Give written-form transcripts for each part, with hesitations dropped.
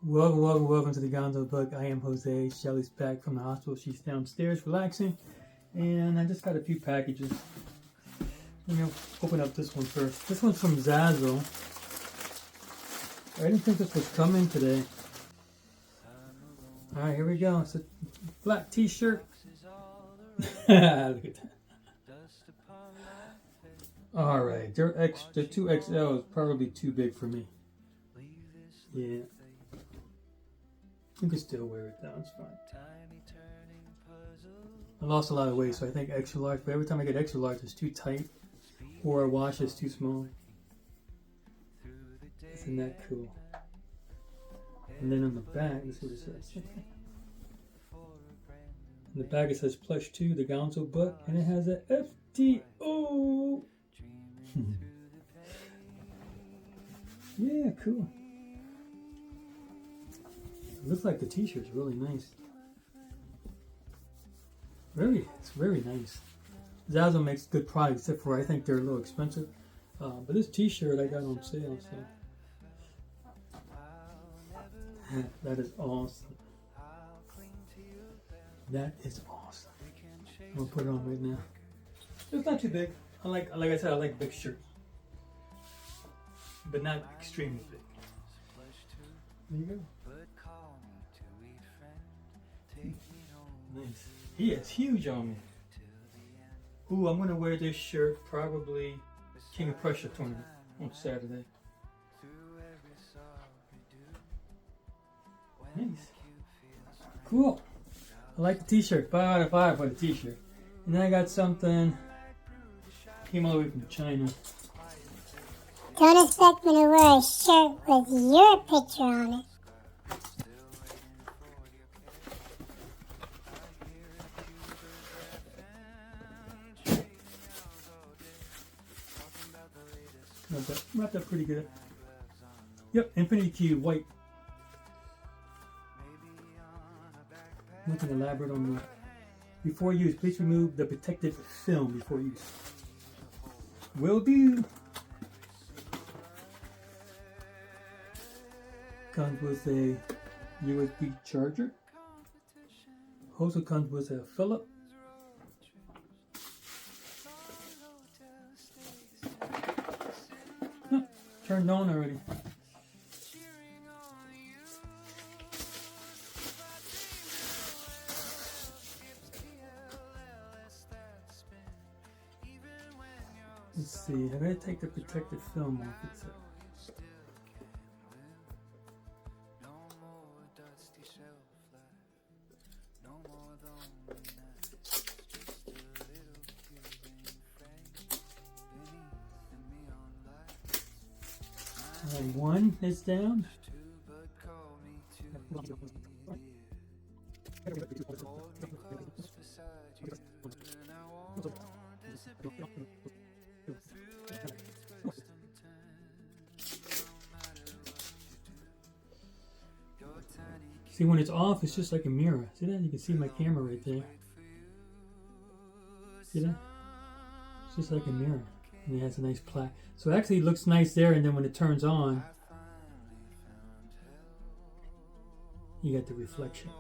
Welcome to the Gonzo Book. I am Jose. Shelly's back from the hospital. She's downstairs relaxing. And I just got a few packages. I'm going to open up this one first. This one's from Zazzle. I didn't think this was coming today. Alright, here we go. It's a black t-shirt. Look at that. Alright, they're 2XL is probably too big for me. Yeah. You can still wear it though, it's fine. I lost a lot of weight, so I think extra large, but every time I get extra large, it's too tight, or I wash it's too small. Isn't that cool? And then on the back, this is what it says. On the back it says plush 2, the Gonzo book, and it has a FTO. Yeah, cool. It looks like the t-shirt's really nice. It's very nice. Zazzle makes good products, except for I think they're a little expensive. But this t-shirt I got on sale, so that is awesome. That is awesome. I'm gonna put it on right now. It's not too big. Like I said, I like big shirts, but not extremely big. There you go. Nice. He is huge on me. Ooh, I'm gonna wear this shirt probably King of Prussia tournament on Saturday. Nice. Cool. I like the t-shirt. 5 out of 5 for the t-shirt. And then I got something. Came all the way from China. Don't expect me to wear a shirt with your picture on it. Wrapped up pretty good. Yep, Infinity Cube, white. Nothing elaborate on that. Before use, please remove the protective film before use. Will do. Comes with a USB charger. Also comes with a Phillip. Turned on already. Let's see, I'm going to take the protective film off it. One is down. See, when it's off, it's just like a mirror. See that? You can see my camera right there. See that? It's just like a mirror. And it has a nice plaque. So it actually looks nice there, and then when it turns on, you get the reflection.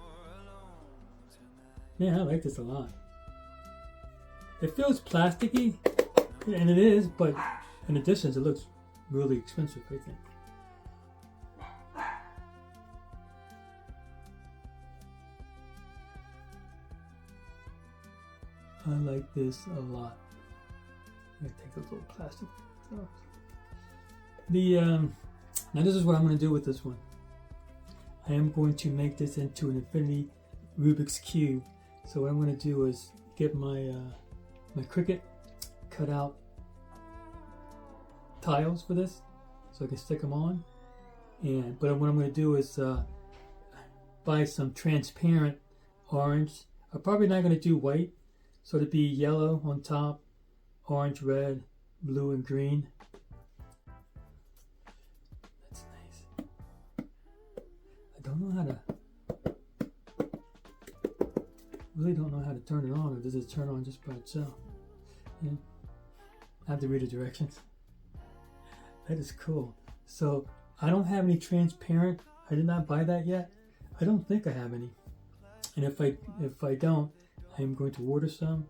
Yeah, I like this a lot. It feels plasticky, and it is, but in the distance it looks really expensive, I think. I like this a lot. I'm gonna take those little plastic off. Now this is what I'm going to do with this one. I am going to make this into an infinity Rubik's Cube. So what I'm going to do is get my my Cricut, cut out tiles for this, so I can stick them on. But what I'm going to do is buy some transparent orange. I'm probably not going to do white, so it'd be yellow on top, orange, red, blue, and green. That's nice. I don't know how to, really don't know how to turn it on, or does it turn on just by itself? Yeah. I have to read the directions. That is cool. So I don't have any transparent. I did not buy that yet. I don't think I have any. And if I don't, I'm going to order some,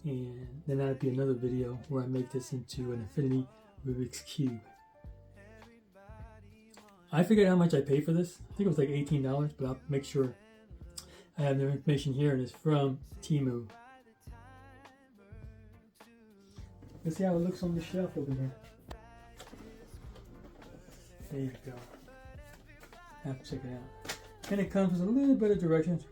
and then that'd be another video where I make this into an infinity Rubik's Cube. I figured how much I paid for this. I think it was like $18, but I'll make sure I have the information here. It is from Temu. Let's see how it looks on the shelf over there. There you go. Have to check it out. And it comes with a little bit of directions.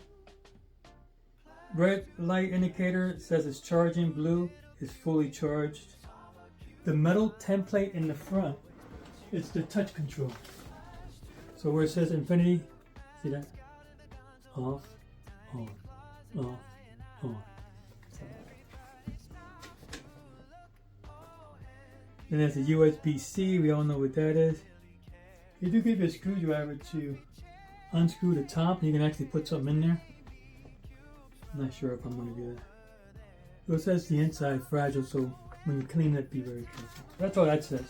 Red light indicator says it's charging. Blue is fully charged. The metal template in the front is the touch control. So where it says infinity, see that? Off, on, off, on. Then there's a USB-C. We all know what that is. They do give you a screwdriver to unscrew the top, and you can actually put something in there. I'm not sure if I'm going to do that. So it says the inside fragile, so when you clean it, be very careful. That's all that says.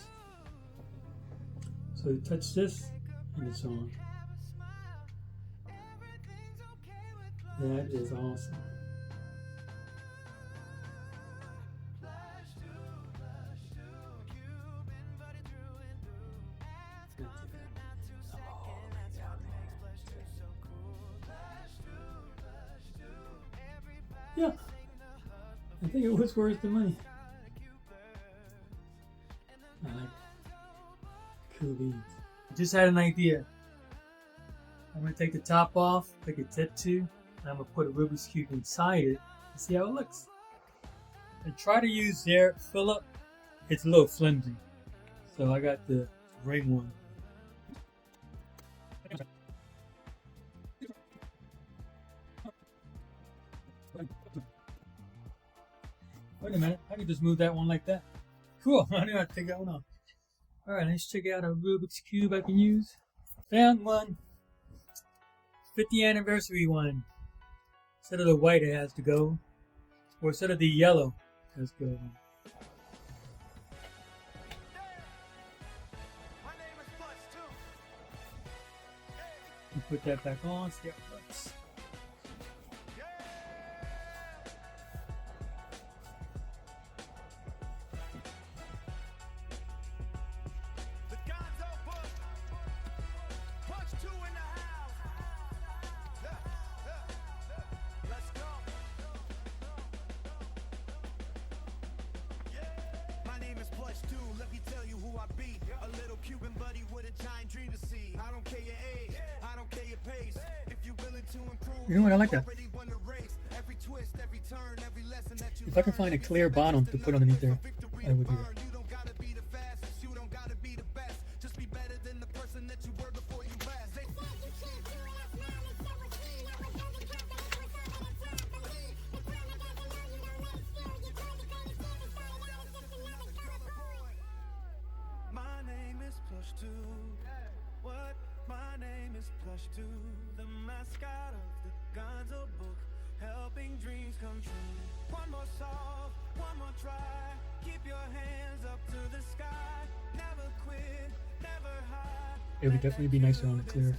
So you touch this, and it's on. That is awesome. Yeah, I think it was worth the money. I like it. Cool beans. Just had an idea. I'm going to take the top off, like a tip to, and I'm going to put a Rubik's Cube inside it and see how it looks. And try to use their Phillip. It's a little flimsy, so I got the ring one. Wait a minute, I can just move that one like that. Cool, I didn't have to take that one off. Alright, let's check out a Rubik's Cube I can use. Found one. 50th anniversary one. Instead of the white, it has to go. Or instead of the yellow, it has to go. Put that back on, see how it looks. Let me tell you who I be. A little Cuban buddy with a giant dream to see. I don't care your age, I don't care your pace. If you're willing to improve, you know what, I like that. If I can find a clear bottom to put underneath there, I would do that. My name is Plush 2, the mascot of the Zazzle book, helping dreams come true. One more solve, one more try. Keep your hands up to the sky. Never quit, never hide. It would definitely be nicer on a clear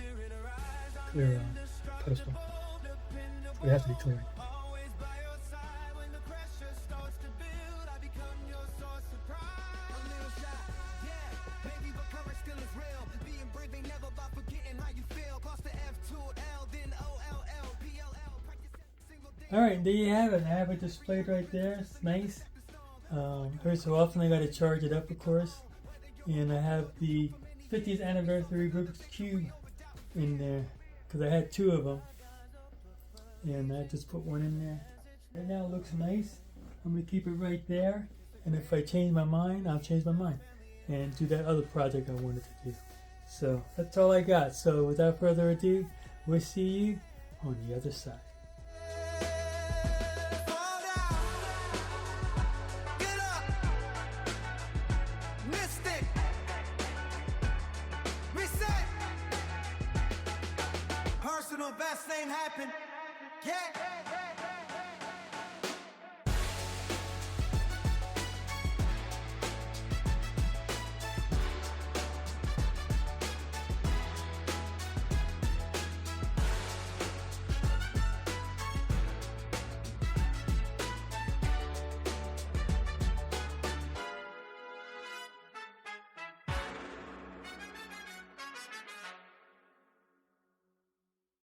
pedestal. It has to be clear. Alright, there you have it. I have it displayed right there. It's nice. Every so often I gotta charge it up, of course. And I have the 50th anniversary Rubik's Cube in there because I had two of them. And I just put one in there. Right now it looks nice. I'm gonna keep it right there. And if I change my mind, I'll change my mind and do that other project I wanted to do. So that's all I got. So without further ado, we'll see you on the other side. Personal best ain't happen. Yeah.